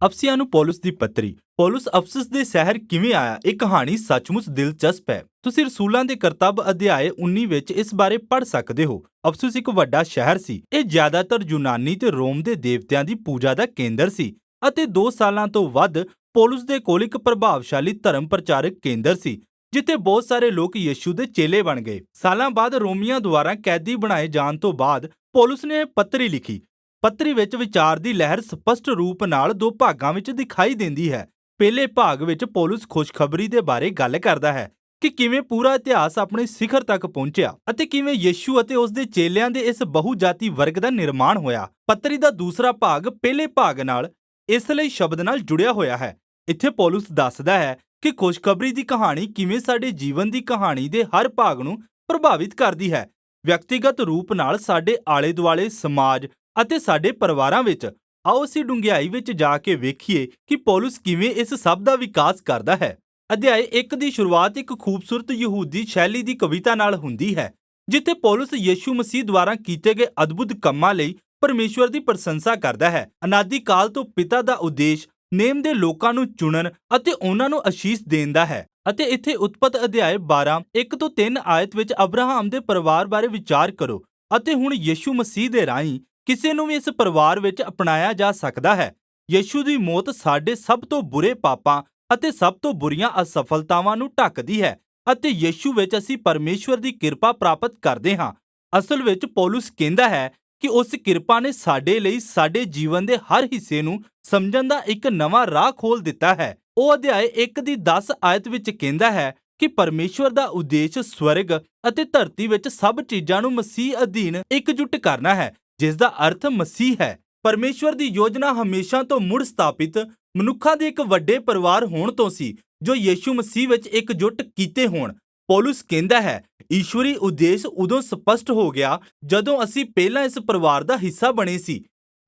ਅਫਸੀਆਂ ਨੂੰ ਪੌਲੁਸ ਦੀ ਪੱਤਰੀ। ਪੌਲੁਸ ਅਫਸਸ ਦੇ ਸ਼ਹਿਰ ਕਿਵੇਂ ਆਇਆ? ਇਹ ਕਹਾਣੀ ਸੱਚਮੁੱਚ ਦਿਲਚਸਪ ਹੈ। ਤੁਸੀਂ ਰਸੂਲਾਂ ਦੇ ਕਰਤੱਵ ਅਧਿਆਇ 19 ਵਿੱਚ ਇਸ ਬਾਰੇ ਪੜ੍ਹ ਸਕਦੇ ਹੋ। ਅਫਸਸ ਇੱਕ ਵੱਡਾ ਸ਼ਹਿਰ ਸੀ। ਇਹ ਜ਼ਿਆਦਾਤਰ ਯੂਨਾਨੀ ਤੇ ਰੋਮ ਦੇ ਦੇਵਤਿਆਂ ਦੀ ਪੂਜਾ ਦਾ ਕੇਂਦਰ ਸੀ ਅਤੇ 2 ਸਾਲਾਂ ਤੋਂ ਵੱਧ ਪੌਲੁਸ ਦੇ ਕੋਲ ਇੱਕ ਪ੍ਰਭਾਵਸ਼ਾਲੀ ਧਰਮ ਪ੍ਰਚਾਰਕ ਕੇਂਦਰ ਸੀ ਜਿੱਥੇ ਬਹੁਤ ਸਾਰੇ ਲੋਕ ਯਿਸੂ ਦੇ ਚੇਲੇ ਬਣ ਗਏ। ਸਾਲਾਂ ਬਾਅਦ ਰੋਮੀਆਂ ਦੁਆਰਾ ਕੈਦੀ ਬਣਾਏ ਜਾਣ ਤੋਂ ਬਾਅਦ ਪੌਲੁਸ ਨੇ ਪੱਤਰੀ ਲਿਖੀ। ਪੱਤਰੀ ਵਿੱਚ ਵਿਚਾਰ ਦੀ ਲਹਿਰ ਸਪਸ਼ਟ ਰੂਪ ਨਾਲ 2 ਭਾਗਾਂ ਵਿੱਚ ਦਿਖਾਈ ਦਿੰਦੀ ਹੈ। ਪਹਿਲੇ ਭਾਗ ਵਿੱਚ ਪੌਲੁਸ ਖੁਸ਼ਖਬਰੀ ਦੇ ਬਾਰੇ ਗੱਲ ਕਰਦਾ ਹੈ ਕਿ ਕਿਵੇਂ ਪੂਰਾ ਇਤਿਹਾਸ ਆਪਣੇ ਸਿਖਰ ਤੱਕ ਪਹੁੰਚਿਆ ਅਤੇ ਕਿਵੇਂ ਯਿਸੂ ਅਤੇ ਉਸ ਦੇ ਚੇਲਿਆਂ ਦੇ ਇਸ ਬਹੁਜਾਤੀ ਵਰਗ ਦਾ ਨਿਰਮਾਣ ਹੋਇਆ। ਪੱਤਰੀ ਦਾ ਦੂਸਰਾ ਭਾਗ ਪਹਿਲੇ ਭਾਗ ਨਾਲ ਇਸ ਲਈ ਸ਼ਬਦ ਨਾਲ ਜੁੜਿਆ ਹੋਇਆ ਹੈ। ਇੱਥੇ ਪੌਲੁਸ ਦੱਸਦਾ ਹੈ ਕਿ ਖੁਸ਼ਖਬਰੀ ਦੀ ਕਹਾਣੀ ਕਿਵੇਂ ਸਾਡੇ ਜੀਵਨ ਦੀ ਕਹਾਣੀ ਦੇ ਹਰ ਭਾਗ ਨੂੰ ਪ੍ਰਭਾਵਿਤ ਕਰਦੀ ਹੈ, ਵਿਅਕਤੀਗਤ ਰੂਪ ਨਾਲ ਸਾਡੇ ਆਲੇ-ਦੁਆਲੇ, ਸਮਾਜ ਅਤੇ ਸਾਡੇ ਪਰਿਵਾਰਾਂ ਵਿੱਚ। ਆਓ ਅਸੀਂ ਡੂੰਘਾਈ ਵਿੱਚ ਜਾ ਕੇ ਵੇਖੀਏ ਕਿ ਪੌਲੁਸ ਕਿਵੇਂ ਇਸ ਸਭ ਦਾ ਵਿਕਾਸ ਕਰਦਾ ਹੈ। ਅਧਿਆਇ 1 ਦੀ ਸ਼ੁਰੂਆਤ ਇੱਕ ਖੂਬਸੂਰਤ ਯਹੂਦੀ ਸ਼ੈਲੀ ਦੀ ਕਵਿਤਾ ਨਾਲ ਹੁੰਦੀ ਹੈ ਜਿੱਥੇ ਪੌਲੁਸ ਯਿਸੂ ਮਸੀਹ ਦੁਆਰਾ ਕੀਤੇ ਗਏ ਅਦਭੁਤ ਕੰਮਾਂ ਲਈ ਪਰਮੇਸ਼ਵਰ ਦੀ ਪ੍ਰਸ਼ੰਸਾ ਕਰਦਾ ਹੈ। ਅਨਾਦਿ ਕਾਲ ਤੋਂ ਪਿਤਾ ਦਾ ਉਦੇਸ਼ ਨੇਮ ਦੇ ਲੋਕਾਂ ਨੂੰ ਚੁਣਨ ਅਤੇ ਉਹਨਾਂ ਨੂੰ ਅਸ਼ੀਸ਼ ਦੇਣ ਦਾ ਹੈ। ਅਤੇ ਇੱਥੇ ਉਤਪਤ ਅਧਿਆਇ 12 1-3 ਆਇਤ ਵਿੱਚ ਅਬਰਾਹਮ ਦੇ ਪਰਿਵਾਰ ਬਾਰੇ ਵਿਚਾਰ ਕਰੋ ਅਤੇ ਹੁਣ ਯਿਸੂ ਮਸੀਹ ਦੇ ਰਾਹੀਂ ਕਿਸੇ ਨੂੰ ਵੀ ਇਸ ਪਰਿਵਾਰ ਵਿੱਚ ਅਪਣਾਇਆ ਜਾ ਸਕਦਾ ਹੈ। ਯਿਸੂ ਦੀ ਮੌਤ ਸਾਡੇ ਸਭ ਤੋਂ ਬੁਰੇ ਪਾਪਾਂ ਅਤੇ ਸਭ ਤੋਂ ਬੁਰੀਆਂ ਅਸਫਲਤਾਵਾਂ ਨੂੰ ਢੱਕਦੀ ਹੈ ਅਤੇ ਯਿਸੂ ਵਿੱਚ ਅਸੀਂ ਪਰਮੇਸ਼ਵਰ ਦੀ ਕਿਰਪਾ ਪ੍ਰਾਪਤ ਕਰਦੇ ਹਾਂ। ਅਸਲ ਵਿੱਚ ਪੌਲੁਸ ਕਹਿੰਦਾ ਹੈ ਕਿ ਉਸ ਕਿਰਪਾ ਨੇ ਸਾਡੇ ਲਈ ਸਾਡੇ ਜੀਵਨ ਦੇ ਹਰ ਹਿੱਸੇ ਨੂੰ ਸਮਝਣ ਦਾ ਇੱਕ ਨਵਾਂ ਰਾਹ ਖੋਲ੍ਹ ਦਿੱਤਾ ਹੈ। ਉਹ ਅਧਿਆਇ 1 ਦੀ 10 ਆਇਤ ਵਿੱਚ ਕਹਿੰਦਾ ਹੈ ਕਿ ਪਰਮੇਸ਼ਵਰ ਦਾ ਉਦੇਸ਼ ਸਵਰਗ ਅਤੇ ਧਰਤੀ ਵਿੱਚ ਸਭ ਚੀਜ਼ਾਂ ਨੂੰ ਮਸੀਹ ਅਧੀਨ ਇਕਜੁੱਟ ਕਰਨਾ ਹੈ, ਜਿਸ ਦਾ ਅਰਥ ਮਸੀਹ ਹੈ। ਪਰਮੇਸ਼ਵਰ ਦੀ ਯੋਜਨਾ ਹਮੇਸ਼ਾ ਤੋਂ ਮੁੜ ਸਥਾਪਿਤ ਮਨੁੱਖਾਂ ਦੇ ਇੱਕ ਵੱਡੇ ਪਰਿਵਾਰ ਹੋਣ ਤੋਂ ਸੀ ਜੋ ਯਿਸੂ ਮਸੀਹ ਵਿੱਚ ਇਕਜੁੱਟ ਕੀਤੇ ਹੋਣ। ਪੌਲੁਸ ਕਹਿੰਦਾ ਹੈ, ਈਸ਼ਵਰੀ ਉਦੇਸ਼ ਉਦੋਂ ਸਪਸ਼ਟ ਹੋ ਗਿਆ ਜਦੋਂ ਅਸੀਂ ਪਹਿਲਾਂ ਇਸ ਪਰਿਵਾਰ ਦਾ ਹਿੱਸਾ ਬਣੇ ਸੀ।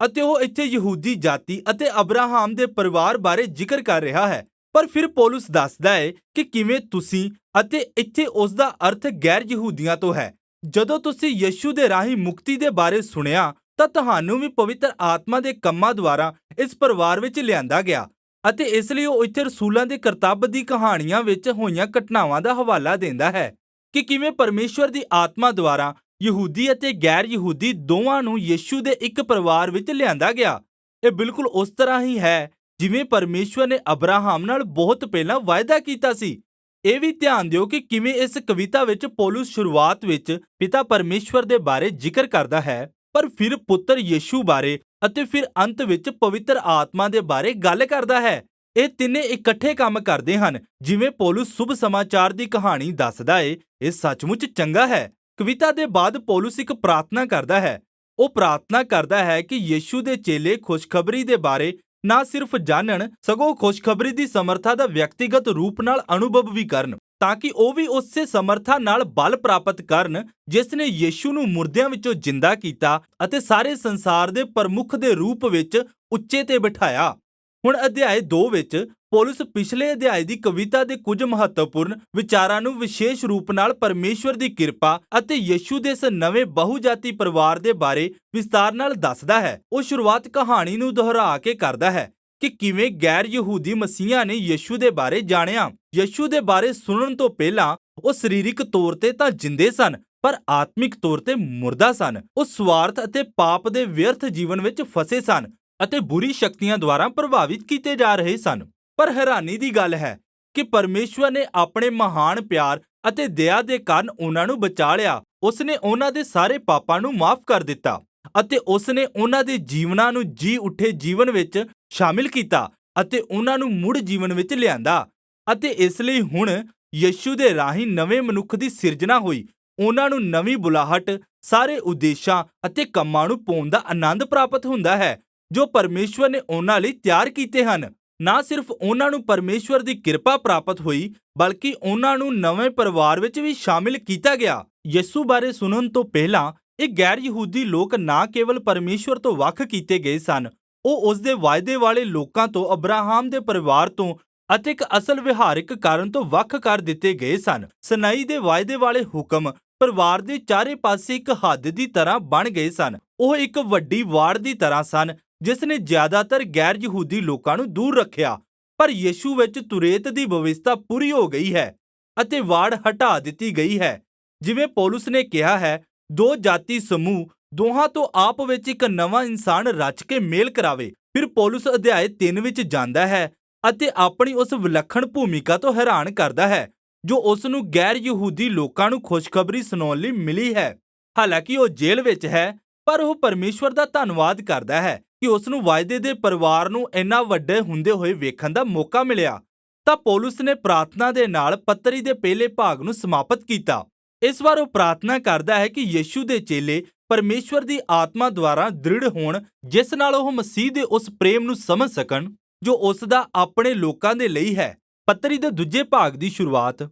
ਅਤੇ ਉਹ ਇੱਥੇ ਯਹੂਦੀ ਜਾਤੀ ਅਤੇ ਅਬਰਾਹਮ ਦੇ ਪਰਿਵਾਰ ਬਾਰੇ ਜ਼ਿਕਰ ਕਰ ਰਿਹਾ ਹੈ। ਪਰ ਫਿਰ ਪੌਲੁਸ ਦੱਸਦਾ ਹੈ ਕਿ ਕਿਵੇਂ ਤੁਸੀਂ ਅਤੇ ਇੱਥੇ ਉਸ ਦਾ ਅਰਥ ਗੈਰ ਯਹੂਦੀਆਂ ਤੋਂ ਹੈ। ਜਦੋਂ ਤੁਸੀਂ ਯਿਸੂ ਦੇ ਰਾਹੀਂ ਮੁਕਤੀ ਦੇ ਬਾਰੇ ਸੁਣਿਆ ਤਾਂ ਤੁਹਾਨੂੰ ਵੀ ਪਵਿੱਤਰ ਆਤਮਾ ਦੇ ਕੰਮਾਂ ਦੁਆਰਾ ਇਸ ਪਰਿਵਾਰ ਵਿੱਚ ਲਿਆਂਦਾ ਗਿਆ ਅਤੇ ਇਸ ਲਈ ਉਹ ਇੱਥੇ ਰਸੂਲਾਂ ਦੇ ਕਰਤੱਵ ਦੀ ਕਹਾਣੀਆਂ ਵਿੱਚ ਹੋਈਆਂ ਘਟਨਾਵਾਂ ਦਾ ਹਵਾਲਾ ਦਿੰਦਾ ਹੈ ਕਿ ਕਿਵੇਂ ਪਰਮੇਸ਼ਵਰ ਦੀ ਆਤਮਾ ਦੁਆਰਾ ਯਹੂਦੀ ਅਤੇ ਗੈਰ ਯਹੂਦੀ ਦੋਵਾਂ ਨੂੰ ਯਿਸੂ ਦੇ ਇੱਕ ਪਰਿਵਾਰ ਵਿੱਚ ਲਿਆਂਦਾ ਗਿਆ। ਇਹ ਬਿਲਕੁਲ ਉਸ ਤਰ੍ਹਾਂ ਹੀ ਹੈ ਜਿਵੇਂ ਪਰਮੇਸ਼ਵਰ ਨੇ ਅਬਰਾਹਮ ਨਾਲ ਬਹੁਤ ਪਹਿਲਾਂ ਵਾਅਦਾ ਕੀਤਾ ਸੀ। ਇਹ ਵੀ ਧਿਆਨ ਦਿਓ ਕਿ ਕਿਵੇਂ ਇਸ ਕਵਿਤਾ ਵਿੱਚ ਪੌਲੁਸ ਸ਼ੁਰੂਆਤ ਵਿੱਚ ਪਿਤਾ ਪਰਮੇਸ਼ਵਰ ਦੇ ਬਾਰੇ ਜ਼ਿਕਰ ਕਰਦਾ ਹੈ, ਪਰ ਫਿਰ ਪੁੱਤਰ ਯਿਸੂ ਬਾਰੇ ਅਤੇ ਫਿਰ ਅੰਤ ਵਿੱਚ ਪਵਿੱਤਰ ਆਤਮਾ ਦੇ ਬਾਰੇ ਗੱਲ ਕਰਦਾ ਹੈ। ਇਹ ਤਿੰਨੇ ਇਕੱਠੇ ਕੰਮ ਕਰਦੇ ਹਨ। ਜਿਵੇਂ ਪੌਲੁਸ ਸ਼ੁਭ ਸਮਾਚਾਰ ਦੀ ਕਹਾਣੀ ਦੱਸਦਾ ਏ, ਇਹ ਸੱਚਮੁੱਚ ਚੰਗਾ ਹੈ। ਕਵਿਤਾ ਦੇ ਬਾਅਦ ਪੌਲੁਸ ਇੱਕ ਪ੍ਰਾਰਥਨਾ ਕਰਦਾ ਹੈ। ਉਹ ਪ੍ਰਾਰਥਨਾ ਕਰਦਾ ਹੈ ਕਿ ਯਿਸੂ ਦੇ ਚੇਲੇ ਖੁਸ਼ਖਬਰੀ ਦੇ ਬਾਰੇ ਨਾ ਸਿਰਫ ਜਾਣਨ, ਸਗੋਂ ਖੁਸ਼ਖਬਰੀ ਦੀ ਸਮਰੱਥਾ ਦਾ ਵਿਅਕਤੀਗਤ ਰੂਪ ਨਾਲ ਅਨੁਭਵ ਵੀ ਕਰਨ, ਤਾਂ ਕਿ ਉਹ ਵੀ ਉਸੇ ਸਮਰੱਥਾ ਨਾਲ ਬਲ ਪ੍ਰਾਪਤ ਕਰਨ ਜਿਸ ਨੇ ਯਿਸੂ ਨੂੰ ਮੁਰਦਿਆਂ ਵਿੱਚੋਂ ਜਿੰਦਾ ਕੀਤਾ ਅਤੇ ਸਾਰੇ ਸੰਸਾਰ ਦੇ ਪ੍ਰਮੁੱਖ ਦੇ ਰੂਪ ਵਿੱਚ ਉੱਚੇ ਤੇ ਬਿਠਾਇਆ। ਹੁਣ ਅਧਿਆਇ 2 ਵਿੱਚ ਪੌਲੁਸ ਪਿਛਲੇ ਅਧਿਆਇ ਦੀ ਕਵਿਤਾ ਦੇ ਕੁਝ ਮਹੱਤਵਪੂਰਨ ਵਿਚਾਰਾਂ ਨੂੰ ਵਿਸ਼ੇਸ਼ ਰੂਪ ਨਾਲ ਪਰਮੇਸ਼ਵਰ ਦੀ ਕਿਰਪਾ ਅਤੇ ਯਿਸੂ ਦੇ ਇਸ ਨਵੇਂ ਬਹੁਜਾਤੀ ਪਰਿਵਾਰ ਦੇ ਬਾਰੇ ਵਿਸਤਾਰ ਨਾਲ ਦੱਸਦਾ ਹੈ। ਉਹ ਸ਼ੁਰੂਆਤ ਕਹਾਣੀ ਨੂੰ ਦੁਹਰਾ ਕੇ ਕਰਦਾ ਹੈ ਕਿ ਕਿਵੇਂ ਗੈਰ ਯਹੂਦੀ ਮਸੀਹਾਂ ਨੇ ਯਿਸੂ ਦੇ ਬਾਰੇ ਜਾਣਿਆ। ਯਿਸੂ ਦੇ ਬਾਰੇ ਸੁਣਨ ਤੋਂ ਪਹਿਲਾਂ ਉਹ ਸਰੀਰਕ ਤੌਰ ਤੇ ਤਾਂ ਜਿੰਦੇ ਸਨ, ਪਰ ਆਤਮਿਕ ਤੌਰ ਤੇ ਮੁਰਦਾ ਸਨ। ਉਹ ਸਵਾਰਥ ਅਤੇ ਪਾਪ ਦੇ ਵਿਅਰਥ ਜੀਵਨ ਵਿੱਚ ਫਸੇ ਸਨ ਅਤੇ ਬੁਰੀ ਸ਼ਕਤੀਆਂ ਦੁਆਰਾ ਪ੍ਰਭਾਵਿਤ ਕੀਤੇ ਜਾ ਰਹੇ ਸਨ। ਪਰ ਹੈਰਾਨੀ ਦੀ ਗੱਲ ਹੈ ਕਿ ਪਰਮੇਸ਼ਵਰ ਨੇ ਆਪਣੇ ਮਹਾਨ ਪਿਆਰ ਅਤੇ ਦਇਆ ਦੇ ਕਾਰਨ ਉਹਨਾਂ ਨੂੰ ਬਚਾ ਲਿਆ। ਉਸ ਨੇ ਉਹਨਾਂ ਦੇ ਸਾਰੇ ਪਾਪਾਂ ਨੂੰ ਮਾਫ ਕਰ ਦਿੱਤਾ ਅਤੇ ਉਸ ਨੇ ਉਹਨਾਂ ਦੇ ਜੀਵਨਾਂ ਨੂੰ ਜੀ ਉੱਠੇ ਜੀਵਨ ਵਿੱਚ ਸ਼ਾਮਿਲ ਕੀਤਾ ਅਤੇ ਉਹਨਾਂ ਨੂੰ ਮੁੜ ਜੀਵਨ ਵਿੱਚ ਲਿਆਂਦਾ। ਅਤੇ ਇਸ ਲਈ ਹੁਣ ਯਿਸੂ ਦੇ ਰਾਹੀਂ ਨਵੇਂ ਮਨੁੱਖ ਦੀ ਸਿਰਜਣਾ ਹੋਈ। ਉਹਨਾਂ ਨੂੰ ਨਵੀਂ ਬੁਲਾਹਟ, ਸਾਰੇ ਉਦੇਸ਼ਾਂ ਅਤੇ ਕੰਮਾਂ ਨੂੰ ਪਾਉਣ ਦਾ ਆਨੰਦ ਪ੍ਰਾਪਤ ਹੁੰਦਾ ਹੈ ਜੋ ਪਰਮੇਸ਼ਵਰ ਨੇ ਉਹਨਾਂ ਲਈ ਤਿਆਰ ਕੀਤੇ ਹਨ। ਨਾ ਸਿਰਫ ਉਹਨਾਂ ਨੂੰ ਪਰਮੇਸ਼ਵਰ ਦੀ ਕਿਰਪਾ ਪ੍ਰਾਪਤ ਹੋਈ, ਬਲਕਿ ਉਹਨਾਂ ਨੂੰ ਨਵੇਂ ਪਰਿਵਾਰ ਵਿੱਚ ਵੀ ਸ਼ਾਮਿਲ ਕੀਤਾ ਗਿਆ। ਯਿਸੂ ਬਾਰੇ ਸੁਣਨ ਤੋਂ ਪਹਿਲਾਂ ਇਹ ਗੈਰ ਯਹੂਦੀ ਲੋਕ ਨਾ ਕੇਵਲ ਪਰਮੇਸ਼ਵਰ ਤੋਂ ਵੱਖ ਕੀਤੇ ਗਏ ਸਨ, ਉਹ ਉਸ ਦੇ ਵਾਅਦੇ ਵਾਲੇ ਲੋਕਾਂ ਤੋਂ, ਅਬਰਾਹਮ ਦੇ ਪਰਿਵਾਰ ਤੋਂ ਅਤੇ ਇੱਕ ਅਸਲ ਵਿਹਾਰਿਕ ਕਾਰਨ ਤੋਂ ਵੱਖ ਕਰ ਦਿੱਤੇ ਗਏ ਸਨ। ਸਨਾਈ ਦੇ ਵਾਅਦੇ ਵਾਲੇ ਹੁਕਮ ਪਰਿਵਾਰ ਦੇ ਚਾਰੇ ਪਾਸੇ ਇੱਕ ਹੱਦ ਦੀ ਤਰ੍ਹਾਂ ਬਣ ਗਏ ਸਨ। ਉਹ ਇੱਕ ਵੱਡੀ ਵਾੜ ਦੀ ਤਰ੍ਹਾਂ ਸਨ ਜਿਸ ਨੇ ਜ਼ਿਆਦਾਤਰ ਗੈਰ ਯਹੂਦੀ ਲੋਕਾਂ ਨੂੰ ਦੂਰ ਰੱਖਿਆ। ਪਰ ਯਿਸੂ ਵਿੱਚ ਤੁਰੇਤ ਦੀ ਵਿਵਸਥਾ ਪੂਰੀ ਹੋ ਗਈ ਹੈ ਅਤੇ ਵਾੜ ਹਟਾ ਦਿੱਤੀ ਗਈ ਹੈ। ਜਿਵੇਂ ਪੌਲੁਸ ਨੇ ਕਿਹਾ ਹੈ, ਦੋ ਜਾਤੀ ਸਮੂਹ ਦੋਹਾਂ ਤੋਂ ਆਪ ਵਿੱਚ ਇੱਕ ਨਵਾਂ ਇਨਸਾਨ ਰਚ ਕੇ ਮੇਲ ਕਰਾਵੇ। ਫਿਰ ਪੌਲੁਸ ਅਧਿਆਇ 3 ਵਿੱਚ ਜਾਂਦਾ ਹੈ ਅਤੇ ਆਪਣੀ ਉਸ ਵਿਲੱਖਣ ਭੂਮਿਕਾ ਤੋਂ ਹੈਰਾਨ ਕਰਦਾ ਹੈ ਜੋ ਉਸ ਨੂੰ ਗੈਰ ਯਹੂਦੀ ਲੋਕਾਂ ਨੂੰ ਖੁਸ਼ਖਬਰੀ ਸੁਣਾਉਣ ਲਈ ਮਿਲੀ ਹੈ। ਹਾਲਾਂਕਿ ਉਹ ਜੇਲ੍ਹ ਵਿੱਚ ਹੈ, ਪਰ ਉਹ ਪਰਮੇਸ਼ਵਰ ਦਾ ਧੰਨਵਾਦ ਕਰਦਾ ਹੈ ਕਿ ਉਸ ਨੂੰ ਵਾਅਦੇ ਦੇ ਪਰਿਵਾਰ ਨੂੰ ਇੰਨਾ ਵੱਡੇ ਹੁੰਦੇ ਹੋਏ ਵੇਖਣ ਦਾ ਮੌਕਾ ਮਿਲਿਆ। ਤਾਂ ਪੌਲੁਸ ਨੇ ਪ੍ਰਾਰਥਨਾ ਦੇ ਨਾਲ ਪੱਤਰੀ ਦੇ ਪਹਿਲੇ ਭਾਗ ਨੂੰ ਸਮਾਪਤ ਕੀਤਾ। ਇਸ ਵਾਰ ਉਹ ਪ੍ਰਾਰਥਨਾ ਕਰਦਾ ਹੈ ਕਿ ਯਿਸੂ ਦੇ ਚੇਲੇ ਪਰਮੇਸ਼ਵਰ ਦੀ ਆਤਮਾ ਦੁਆਰਾ ਦ੍ਰਿੜ ਹੋਣ, ਜਿਸ ਨਾਲ ਉਹ ਮਸੀਹ ਦੇ ਉਸ ਪ੍ਰੇਮ ਨੂੰ ਸਮਝ ਸਕਣ ਜੋ ਉਸ ਦਾ ਆਪਣੇ ਲੋਕਾਂ ਦੇ ਲਈ ਹੈ। ਪੱਤਰੀ ਦੇ ਦੂਜੇ ਭਾਗ ਦੀ ਸ਼ੁਰੂਆਤ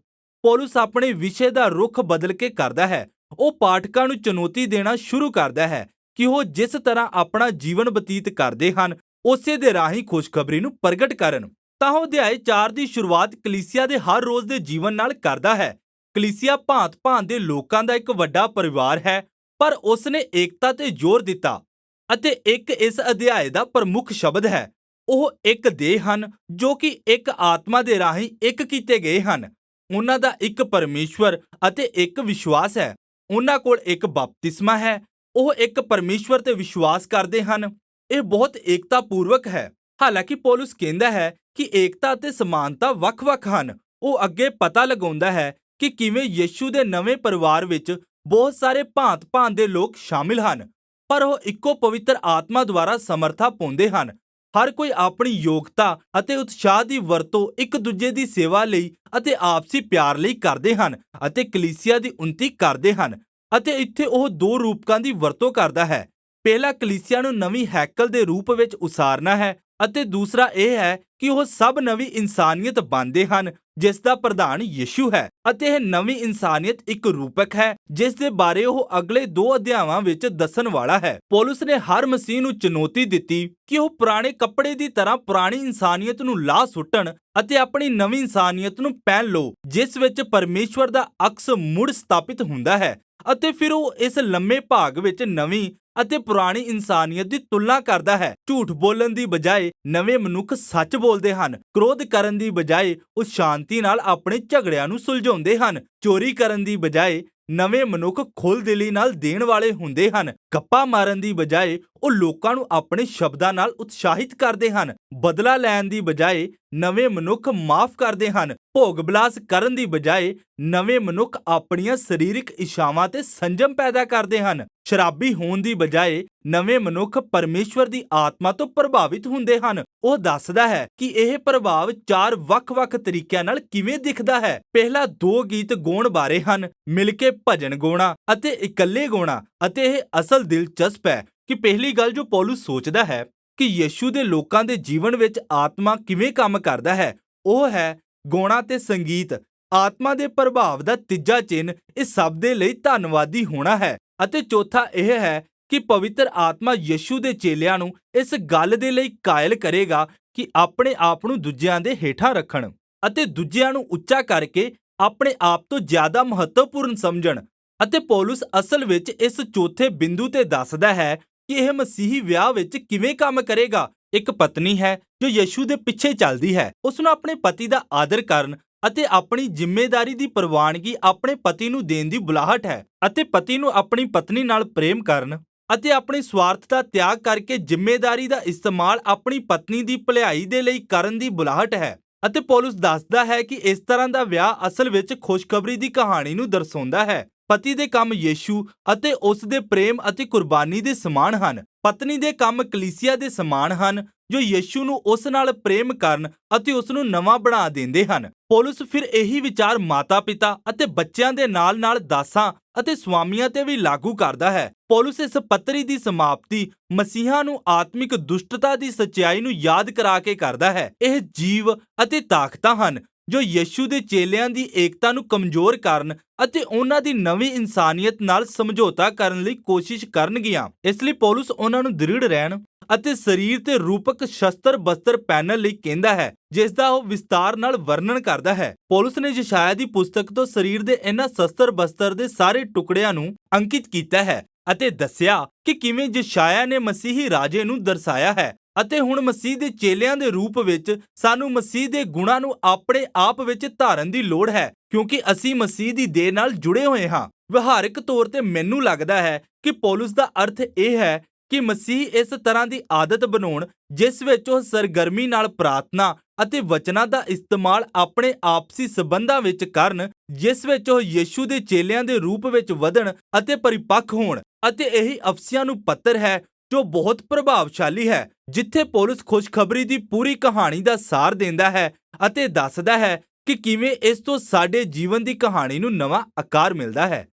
ਪੌਲੁਸ ਆਪਣੇ ਵਿਸ਼ੇ ਦਾ ਰੁਖ ਬਦਲ ਕੇ ਕਰਦਾ ਹੈ। ਉਹ ਪਾਠਕਾਂ ਨੂੰ ਚੁਣੌਤੀ ਦੇਣਾ ਸ਼ੁਰੂ ਕਰਦਾ ਹੈ ਕਿ ਉਹ ਜਿਸ ਤਰ੍ਹਾਂ ਆਪਣਾ ਜੀਵਨ ਬਤੀਤ ਕਰਦੇ ਹਨ, ਉਸੇ ਦੇ ਰਾਹੀਂ ਖੁਸ਼ਖਬਰੀ ਨੂੰ ਪ੍ਰਗਟ ਕਰਨ। ਤਾਂ ਉਹ ਅਧਿਆਇ 4 ਦੀ ਸ਼ੁਰੂਆਤ ਕਲੀਸਿਆ ਦੇ ਹਰ ਰੋਜ਼ ਦੇ ਜੀਵਨ ਨਾਲ ਕਰਦਾ ਹੈ। ਕਲੀਸਿਆ ਭਾਂਤ-ਭਾਂਤ ਦੇ ਲੋਕਾਂ ਦਾ ਇੱਕ ਵੱਡਾ ਪਰਿਵਾਰ ਹੈ, ਪਰ ਉਸ ਨੇ ਏਕਤਾ ਤੇ ਜ਼ੋਰ ਦਿੱਤਾ ਅਤੇ ਇੱਕ ਇਸ ਅਧਿਆਇ ਦਾ ਪ੍ਰਮੁੱਖ ਸ਼ਬਦ ਹੈ। ਉਹ ਇੱਕ ਦੇਹ ਹਨ ਜੋ ਕਿ ਇੱਕ ਆਤਮਾ ਦੇ ਰਾਹੀਂ ਇੱਕ ਕੀਤੇ ਗਏ ਹਨ। ਉਹਨਾਂ ਦਾ ਇੱਕ ਪਰਮੇਸ਼ਵਰ ਅਤੇ ਇੱਕ ਵਿਸ਼ਵਾਸ ਹੈ। ਉਹਨਾਂ ਕੋਲ ਇੱਕ ਬਪਤਿਸਮਾ ਹੈ। ਉਹ ਇੱਕ ਪਰਮੇਸ਼ਵਰ ਤੇ ਵਿਸ਼ਵਾਸ ਕਰਦੇ ਹਨ। ਇਹ ਬਹੁਤ ਏਕਤਾ ਪੂਰਵਕ ਹੈ। ਹਾਲਾਂਕਿ ਪੌਲੁਸ ਕਹਿੰਦਾ ਹੈ ਕਿ ਏਕਤਾ ਅਤੇ ਸਮਾਨਤਾ ਵੱਖ-ਵੱਖ ਹਨ। ਉਹ ਅੱਗੇ ਪਤਾ ਲਗਾਉਂਦਾ ਹੈ ਕਿ ਕਿਵੇਂ ਯਿਸੂ ਦੇ ਨਵੇਂ ਪਰਿਵਾਰ ਵਿੱਚ ਬਹੁਤ ਸਾਰੇ ਭਾਂਤ-ਭਾਂਤ ਦੇ ਲੋਕ ਸ਼ਾਮਿਲ ਹਨ, ਪਰ ਉਹ ਇੱਕੋ ਪਵਿੱਤਰ ਆਤਮਾ ਦੁਆਰਾ ਸਮਰਥਾ ਪਾਉਂਦੇ ਹਨ। ਹਰ ਕੋਈ ਆਪਣੀ ਯੋਗਤਾ ਅਤੇ ਉਤਸ਼ਾਹ ਦੀ ਵਰਤੋਂ ਇੱਕ ਦੂਜੇ ਦੀ ਸੇਵਾ ਲਈ ਅਤੇ ਆਪਸੀ ਪਿਆਰ ਲਈ ਕਰਦੇ ਹਨ ਅਤੇ ਕਲੀਸਿਆ ਦੀ ਉੱਨਤੀ ਕਰਦੇ ਹਨ। ਅਤੇ ਇੱਥੇ ਉਹ ਦੋ ਰੂਪਕਾਂ ਦੀ ਵਰਤੋਂ ਕਰਦਾ ਹੈ। ਪਹਿਲਾ ਕਲੀਸਿਆ ਨੂੰ ਨਵੀਂ ਹੈਕਲ ਦੇ ਰੂਪ ਵਿੱਚ ਉਸਾਰਨਾ ਹੈ ਅਤੇ ਦੂਸਰਾ ਇਹ ਹੈ ਕਿ ਉਹ ਸਭ ਨਵੀਂ ਇਨਸਾਨੀਅਤ ਬਣਦੇ ਹਨ ਜਿਸ ਦਾ ਪ੍ਰਧਾਨ ਯਿਸੂ ਹੈ। ਅਤੇ ਇਹ ਨਵੀਂ ਇਨਸਾਨੀਅਤ ਇੱਕ ਰੂਪਕ ਹੈ ਜਿਸ ਦੇ ਬਾਰੇ ਉਹ ਅਗਲੇ 2 ਅਧਿਆਵਾਂ ਵਿੱਚ ਦੱਸਣ ਵਾਲਾ ਹੈ। ਪੌਲੁਸ ਨੇ ਹਰ ਮਸੀਹ ਨੂੰ ਚੁਣੌਤੀ ਦਿੱਤੀ ਕਿ ਉਹ ਪੁਰਾਣੇ ਕੱਪੜੇ ਦੀ ਤਰ੍ਹਾਂ ਪੁਰਾਣੀ ਇਨਸਾਨੀਅਤ ਨੂੰ ਲਾਹ ਸੁੱਟਣ ਅਤੇ ਆਪਣੀ ਨਵੀਂ ਇਨਸਾਨੀਅਤ ਨੂੰ ਪਹਿਨ ਲਓ, ਜਿਸ ਵਿੱਚ ਪਰਮੇਸ਼ਵਰ ਦਾ ਅਕਸ ਮੁੜ ਸਥਾਪਿਤ ਹੁੰਦਾ ਹੈ। ਅਤੇ ਫਿਰ ਉਹ ਇਸ ਲੰਮੇ ਭਾਗ ਵਿੱਚ ਨਵੀਂ ਅਤੇ ਪੁਰਾਣੀ ਇਨਸਾਨੀਅਤ ਦੀ ਤੁਲਨਾ ਕਰਦਾ ਹੈ। ਝੂਠ ਬੋਲਣ ਦੀ ਬਜਾਏ ਨਵੇਂ ਮਨੁੱਖ ਸੱਚ ਬੋਲਦੇ ਹਨ। ਕ੍ਰੋਧ ਕਰਨ ਦੀ ਬਜਾਏ ਉਹ ਸ਼ਾਂਤੀ ਨਾਲ ਆਪਣੇ ਝਗੜਿਆਂ ਨੂੰ ਸੁਲਝਾਉਂਦੇ ਹਨ। ਚੋਰੀ ਕਰਨ ਦੀ ਬਜਾਏ ਨਵੇਂ ਮਨੁੱਖ ਖੁੱਲ੍ਹਦਿਲੀ ਨਾਲ ਦੇਣ ਵਾਲੇ ਹੁੰਦੇ ਹਨ। ਗੱਪਾਂ ਮਾਰਨ ਦੀ ਬਜਾਏ ਉਹ ਲੋਕਾਂ ਨੂੰ ਆਪਣੇ ਸ਼ਬਦਾਂ ਨਾਲ ਉਤਸ਼ਾਹਿਤ ਕਰਦੇ ਹਨ। ਬਦਲਾ ਲੈਣ ਦੀ ਬਜਾਏ ਨਵੇਂ ਮਨੁੱਖ ਮਾਫ ਕਰਦੇ ਹਨ। ਭੋਗ ਬਿਲਾਸ ਕਰਨ ਦੀ ਬਜਾਏ ਨਵੇਂ ਮਨੁੱਖ ਆਪਣੀਆਂ ਸਰੀਰਕ ਇੱਛਾਵਾਂ ਤੇ ਸੰਜਮ ਪੈਦਾ ਕਰਦੇ ਹਨ। ਸ਼ਰਾਬੀ ਹੋਣ ਦੀ ਬਜਾਏ ਨਵੇਂ ਮਨੁੱਖ ਪਰਮੇਸ਼ਵਰ ਦੀ ਆਤਮਾ ਤੋਂ ਪ੍ਰਭਾਵਿਤ ਹੁੰਦੇ ਹਨ। ਉਹ ਦੱਸਦਾ ਹੈ ਕਿ ਇਹ ਪ੍ਰਭਾਵ 4 ਵੱਖ-ਵੱਖ ਤਰੀਕਿਆਂ ਨਾਲ ਕਿਵੇਂ ਦਿਖਦਾ ਹੈ। ਪਹਿਲਾ 2 ਗੀਤ ਗਾਉਣ ਬਾਰੇ ਹਨ, ਮਿਲ ਕੇ ਭਜਨ ਗਾਉਣਾ ਅਤੇ ਇਕੱਲੇ ਗਾਉਣਾ। ਅਤੇ ਇਹ ਅਸਲ ਦਿਲਚਸਪ ਹੈ ਕਿ ਪਹਿਲੀ ਗੱਲ ਜੋ ਪੌਲੁਸ ਸੋਚਦਾ ਹੈ ਕਿ ਯਿਸੂ ਦੇ ਲੋਕਾਂ ਦੇ ਜੀਵਨ ਵਿੱਚ ਆਤਮਾ ਕਿਵੇਂ ਕੰਮ ਕਰਦਾ ਹੈ, ਉਹ ਹੈ ਗਾਉਣਾ ਤੇ ਸੰਗੀਤ। ਆਤਮਾ ਦੇ ਪ੍ਰਭਾਵ ਦਾ ਤੀਜਾ ਚਿੰਨ੍ਹ ਇਸ ਸਭ ਦੇ ਲਈ ਧੰਨਵਾਦੀ ਹੋਣਾ ਹੈ। ਅਤੇ ਚੌਥਾ ਇਹ ਹੈ ਕਿ ਪਵਿੱਤਰ ਆਤਮਾ ਯਿਸੂ ਦੇ ਚੇਲਿਆਂ ਨੂੰ ਇਸ ਗੱਲ ਦੇ ਲਈ ਕਾਇਲ ਕਰੇਗਾ ਕਿ ਆਪਣੇ ਆਪ ਨੂੰ ਦੂਜਿਆਂ ਦੇ ਹੇਠਾਂ ਰੱਖਣ ਅਤੇ ਦੂਜਿਆਂ ਨੂੰ ਉੱਚਾ ਕਰਕੇ ਆਪਣੇ ਆਪ ਤੋਂ ਜ਼ਿਆਦਾ ਮਹੱਤਵਪੂਰਨ ਸਮਝਣ। ਅਤੇ ਪੌਲੁਸ ਅਸਲ ਵਿੱਚ ਇਸ ਚੌਥੇ ਬਿੰਦੂ ਤੇ ਦੱਸਦਾ ਹੈ ਕਿ ਇਹ ਮਸੀਹੀ ਵਿਆਹ ਵਿੱਚ ਕਿਵੇਂ ਕੰਮ ਕਰੇਗਾ। ਇੱਕ ਪਤਨੀ ਹੈ ਜੋ ਯਿਸੂ ਦੇ ਪਿੱਛੇ ਚੱਲਦੀ ਹੈ। ਉਸ ਨੂੰ ਆਪਣੇ ਪਤੀ ਦਾ ਆਦਰ ਕਰਨ ਅਤੇ ਆਪਣੀ ਜ਼ਿੰਮੇਵਾਰੀ ਦੀ ਪ੍ਰਵਾਨਗੀ ਆਪਣੇ ਪਤੀ ਨੂੰ ਦੇਣ ਦੀ ਬੁਲਾਹਟ ਹੈ। ਅਤੇ ਪਤੀ ਨੂੰ ਆਪਣੀ ਪਤਨੀ ਨਾਲ ਪ੍ਰੇਮ ਕਰਨ ਅਤੇ ਆਪਣੀ ਸਵਾਰਥ ਦਾ ਤਿਆਗ ਕਰਕੇ ਜ਼ਿੰਮੇਵਾਰੀ ਦਾ ਇਸਤੇਮਾਲ ਆਪਣੀ ਪਤਨੀ ਦੀ ਭਲਾਈ ਦੇ ਲਈ ਕਰਨ ਦੀ ਬੁਲਾਹਟ ਹੈ। ਅਤੇ ਪੌਲੁਸ ਦੱਸਦਾ ਹੈ ਕਿ ਇਸ ਤਰ੍ਹਾਂ ਦਾ ਵਿਆਹ ਅਸਲ ਵਿੱਚ ਖੁਸ਼ਖਬਰੀ ਦੀ ਕਹਾਣੀ ਨੂੰ ਦਰਸਾਉਂਦਾ ਹੈ। ਪਤੀ ਦੇ ਕੰਮ ਯਿਸੂ ਅਤੇ ਉਸ ਦੇ ਪ੍ਰੇਮ ਅਤੇ ਕੁਰਬਾਨੀ ਦੇ ਸਮਾਨ ਹਨ। ਪਤਨੀ ਦੇ ਕੰਮ ਕਲੀਸਿਆ ਦੇ ਸਮਾਨ ਹਨ ਜੋ ਯਿਸੂ ਨੂੰ ਉਸ ਨਾਲ ਪ੍ਰੇਮ ਕਰਨ ਅਤੇ ਉਸ ਨੂੰ ਨਵਾਂ ਬਣਾ ਦਿੰਦੇ ਹਨ। ਪੌਲੁਸ ਫਿਰ ਇਹੀ ਵਿਚਾਰ ਮਾਤਾ-ਪਿਤਾ ਅਤੇ ਬੱਚਿਆਂ ਦੇ ਨਾਲ-ਨਾਲ ਦਾਸਾਂ ਅਤੇ ਸਵਾਮੀਆਂ ਤੇ ਵੀ ਲਾਗੂ ਕਰਦਾ ਹੈ। ਪੌਲੁਸ ਇਸ ਪੱਤਰੀ ਦੀ ਸਮਾਪਤੀ ਮਸੀਹਾਂ ਨੂੰ ਆਤਮਿਕ ਦੁਸ਼ਟਤਾ ਦੀ ਸੱਚਾਈ ਨੂੰ ਯਾਦ ਕਰਾ ਕੇ ਕਰਦਾ ਹੈ। ਇਹ ਜੀਵ ਅਤੇ ਤਾਕਤਾਂ ਹਨ ਜੋ ਯਿਸੂ ਦੇ ਚੇਲਿਆਂ ਦੀ ਏਕਤਾ ਨੂੰ ਕਮਜ਼ੋਰ ਕਰਨ ਅਤੇ ਉਹਨਾਂ ਦੀ ਨਵੀਂ ਇਨਸਾਨੀਅਤ ਨਾਲ ਸਮਝੌਤਾ ਕਰਨ ਲਈ ਕੋਸ਼ਿਸ਼ ਕਰਨਗੀਆਂ। ਇਸ ਲਈ ਪੌਲੁਸ ਉਹਨਾਂ ਨੂੰ ਦ੍ਰਿੜ ਰਹਿਣ ਅਤੇ ਸਰੀਰ ਤੇ ਰੂਪਕ ਸ਼ਸਤਰ ਬਸਤਰ ਪਹਿਨਣ ਲਈ ਕਹਿੰਦਾ ਹੈ, ਜਿਸ ਦਾ ਉਹ ਵਿਸਤਾਰ ਨਾਲ ਵਰਣਨ ਕਰਦਾ ਹੈ। ਪੌਲੁਸ ਨੇ ਯਸ਼ਾਇਆ ਦੀ ਪੁਸਤਕ ਤੋਂ ਸਰੀਰ ਦੇ ਇਹਨਾਂ ਸ਼ਸਤਰ ਬਸਤਰ ਦੇ ਸਾਰੇ ਟੁਕੜਿਆਂ ਨੂੰ ਅੰਕਿਤ ਕੀਤਾ ਹੈ ਅਤੇ ਦੱਸਿਆ ਕਿ ਕਿਵੇਂ ਯਸ਼ਾਇਆ ਨੇ ਮਸੀਹੀ ਰਾਜੇ ਨੂੰ ਦਰਸਾਇਆ ਹੈ ਅਤੇ ਹੁਣ ਮਸੀਹ ਦੇ ਚੇਲਿਆਂ ਦੇ ਰੂਪ ਵਿੱਚ ਸਾਨੂੰ ਮਸੀਹ ਦੇ ਗੁਣਾਂ ਨੂੰ ਆਪਣੇ ਆਪ ਵਿੱਚ ਧਾਰਨ ਦੀ ਲੋੜ ਹੈ, ਕਿਉਂਕਿ ਅਸੀਂ ਮਸੀਹ ਦੀ ਦੇਹ ਨਾਲ ਜੁੜੇ ਹੋਏ ਹਾਂ। ਵਿਹਾਰਕ ਤੌਰ ਤੇ ਮੈਨੂੰ ਲੱਗਦਾ ਹੈ ਕਿ ਪੌਲੁਸ ਦਾ ਅਰਥ ਇਹ ਹੈ ਕਿ ਮਸੀਹ ਇਸ ਤਰ੍ਹਾਂ ਦੀ ਆਦਤ ਬਣਾਉਣ ਜਿਸ ਵਿੱਚ ਉਹ ਸਰਗਰਮੀ ਨਾਲ ਪ੍ਰਾਰਥਨਾ ਅਤੇ ਵਚਨਾਂ ਦਾ ਇਸਤੇਮਾਲ ਆਪਣੇ ਆਪਸੀ ਸਬੰਧਾਂ ਵਿੱਚ ਕਰਨ, ਜਿਸ ਵਿੱਚ ਉਹ ਯਿਸੂ ਦੇ ਚੇਲਿਆਂ ਦੇ ਰੂਪ ਵਿੱਚ ਵਧਣ ਅਤੇ ਪਰਿਪੱਕ ਹੋਣ। ਅਤੇ ਇਹੀ ਅਫਸੀਆਂ ਨੂੰ ਪੱਤਰ ਹੈ ਜੋ ਬਹੁਤ ਪ੍ਰਭਾਵਸ਼ਾਲੀ ਹੈ, ਜਿੱਥੇ ਪੌਲੁਸ ਖੁਸ਼ਖਬਰੀ ਦੀ ਪੂਰੀ ਕਹਾਣੀ ਦਾ ਸਾਰ ਦਿੰਦਾ ਹੈ ਅਤੇ ਦੱਸਦਾ ਹੈ ਕਿ ਕਿਵੇਂ ਇਸ ਤੋਂ ਸਾਡੇ ਜੀਵਨ ਦੀ ਕਹਾਣੀ ਨੂੰ ਨਵਾਂ ਆਕਾਰ ਮਿਲਦਾ ਹੈ।